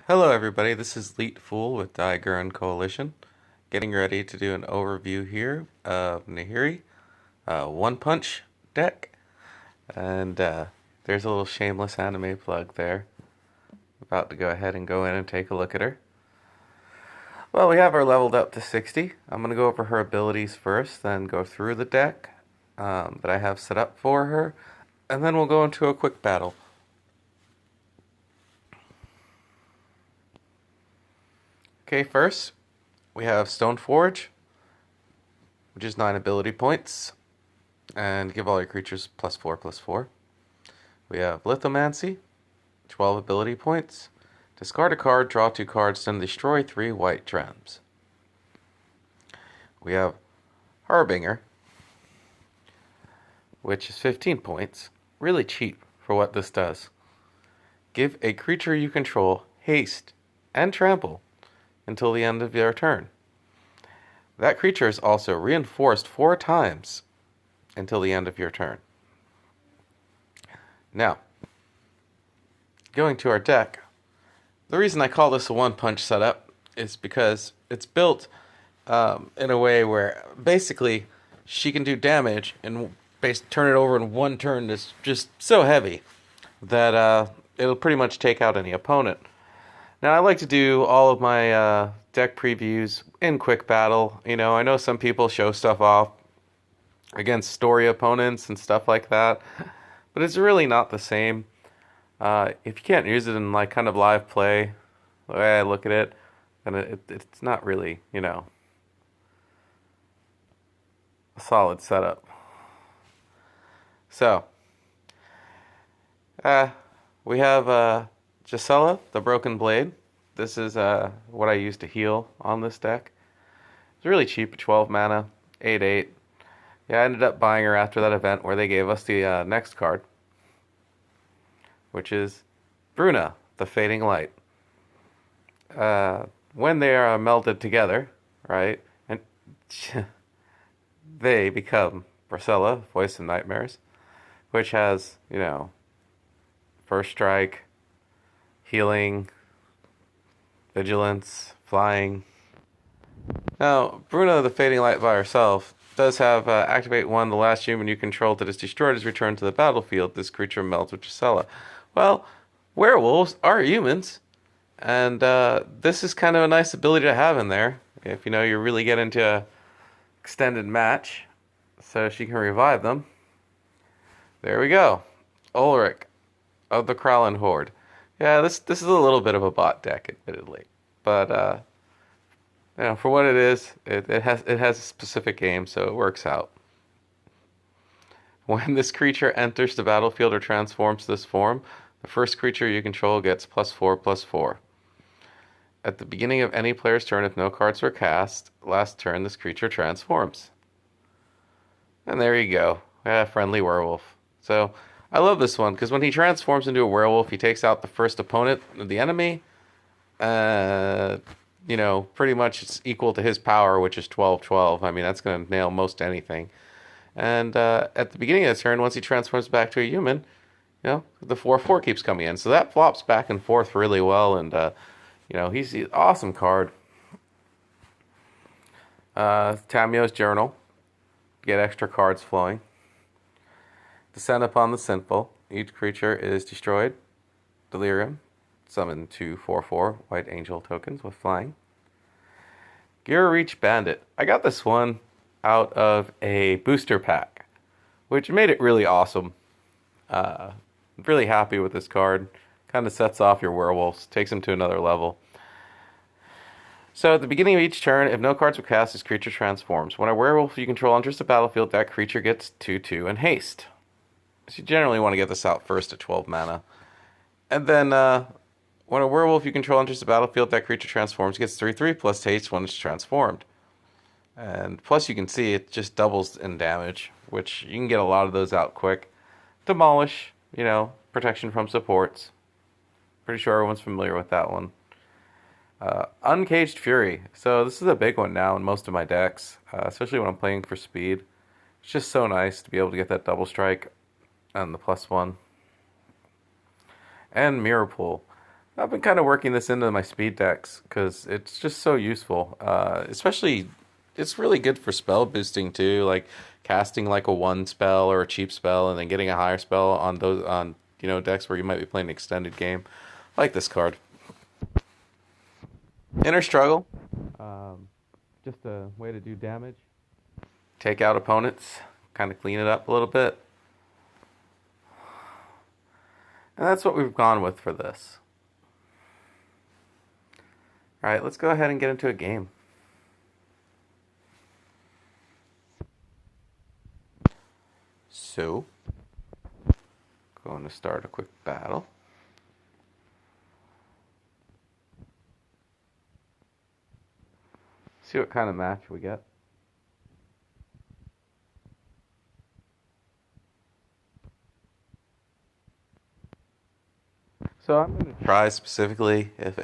Hello everybody, this is Leet Fool with Diaguran Coalition, getting ready to do an overview here of Nahiri, One Punch deck, and there's a little shameless anime plug there. About to go ahead and go in and take a look at her. Well, we have her leveled up to 60. I'm going to go over her abilities first, then go through the deck that I have set up for her, and then we'll go into a quick battle. Okay, first, we have Stoneforge, which is 9 ability points, and give all your creatures +4/+4. We have Lithomancy, 12 ability points. Discard a card, draw 2 cards, then destroy 3 white gems. We have Harbinger, which is 15 points. Really cheap for what this does. Give a creature you control haste and trample until the end of your turn. That creature is also reinforced 4 times until the end of your turn. Now, going to our deck, the reason I call this a one-punch setup is because it's built in a way where basically she can do damage and turn it over in one turn that's just so heavy that it'll pretty much take out any opponent. Now, I like to do all of my deck previews in quick battle. You know, I know some people show stuff off against story opponents and stuff like that, but it's really not the same. If you can't use it in like kind of live play, the way I look at it, then it's not really, you know, a solid setup. So, we have Gisela, the Broken Blade. This is what I use to heal on this deck. It's really cheap, 12 mana, 8/8. Yeah, I ended up buying her after that event where they gave us the next card, which is Bruna, the Fading Light. When they are melded together, right, and they become Bracella, Voice of Nightmares, which has, you know, first strike, healing, vigilance, flying. Now, Bruna, the Fading Light by herself, does have activate 1. The last human you control that is destroyed is returned to the battlefield. This creature melts with Gisela. Well, werewolves are humans, and this is kind of a nice ability to have in there if you know you really get into a extended match, so she can revive them. There we go, Ulric of the Crawlin Horde. Yeah, this is a little bit of a bot deck, admittedly, but you know, for what it is, it has a specific aim, so it works out. When this creature enters the battlefield or transforms to this form, the first creature you control gets +4/+4. At the beginning of any player's turn, if no cards were cast, last turn this creature transforms. And there you go, friendly werewolf. So I love this one because when he transforms into a werewolf, he takes out the first opponent of the enemy. You know, pretty much it's equal to his power, which is 12/12. I mean, that's going to nail most anything. And at the beginning of the turn, once he transforms back to a human, you know, the 4/4 keeps coming in. So that flops back and forth really well. And, you know, he's an awesome card. Tamio's Journal. Get extra cards flowing. Descend upon the sinful. Each creature is destroyed. Delirium. Summon 2 4/4 white angel tokens with flying. Gear Reach Bandit. I got this one out of a booster pack, which made it really awesome. Really happy with this card. Kind of sets off your werewolves, takes them to another level. So at the beginning of each turn, if no cards are cast, this creature transforms. When a werewolf you control enters the battlefield, that creature gets 2/2 and haste. So you generally want to get this out first at 12 mana. And then when a werewolf you control enters the battlefield, that creature transforms, gets 3/3 plus haste when it's transformed. And plus you can see it just doubles in damage, which you can get a lot of those out quick. Demolish, you know, protection from supports. Pretty sure everyone's familiar with that one. Uncaged Fury. So this is a big one now in most of my decks, especially when I'm playing for speed. It's just so nice to be able to get that double strike and the +1. And Mirror Pool. I've been kind of working this into my speed decks because it's just so useful. Especially, it's really good for spell boosting too, like casting like a one spell or a cheap spell, and then getting a higher spell on those on decks where you might be playing an extended game. I like this card. Inner Struggle, just a way to do damage. Take out opponents, kind of clean it up a little bit, and that's what we've gone with for this. All right, let's go ahead and get into a game. So, going to start a quick battle. See what kind of match we get. So I'm going to try specifically, if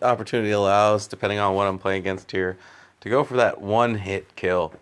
opportunity allows, depending on what I'm playing against here, to go for that one hit kill.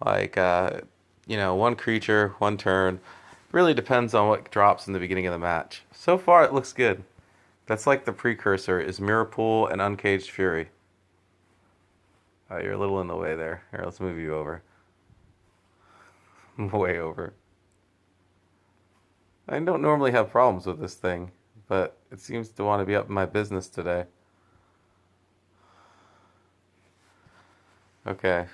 Like, one creature, one turn. Really depends on what drops in the beginning of the match. So far, it looks good. That's like the precursor is Mirror Pool and Uncaged Fury. You're a little in the way there. Here, let's move you over. Way over. I don't normally have problems with this thing, but it seems to want to be up in my business today. Okay.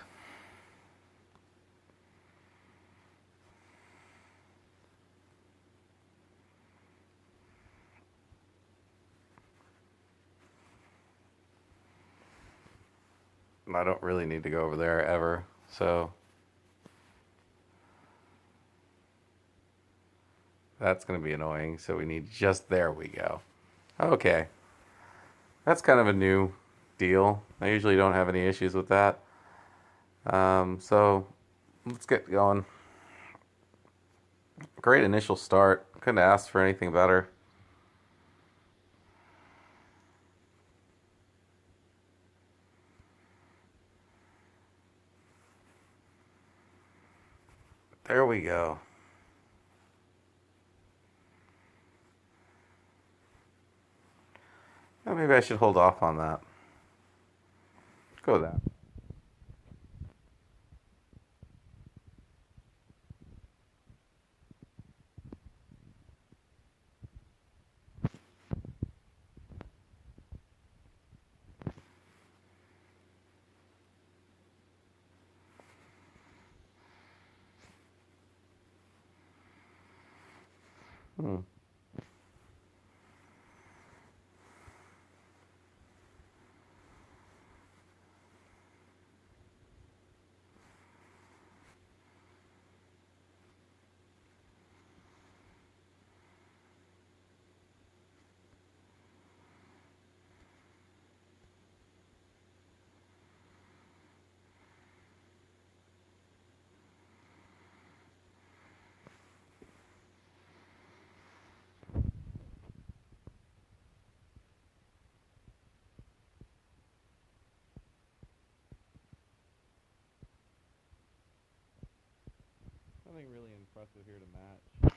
I don't really need to go over there ever, so that's going to be annoying. So we need just, there we go. Okay. That's kind of a new deal. I usually don't have any issues with that. So let's get going. Great initial start. Couldn't ask for anything better. There we go. Well, maybe I should hold off on that. Go with that. Hmm. Nothing really impressive here to match.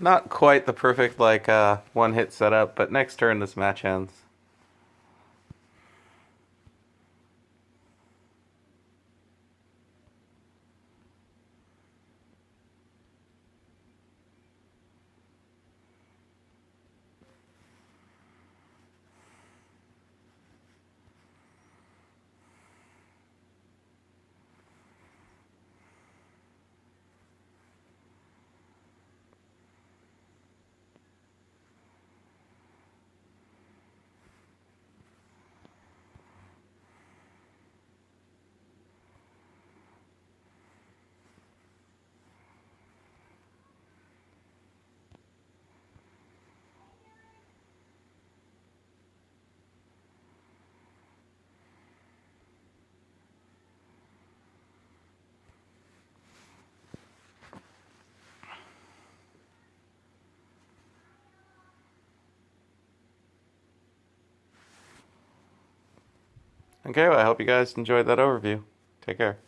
Not quite the perfect one hit setup, but next turn this match ends. Okay, well, I hope you guys enjoyed that overview. Take care.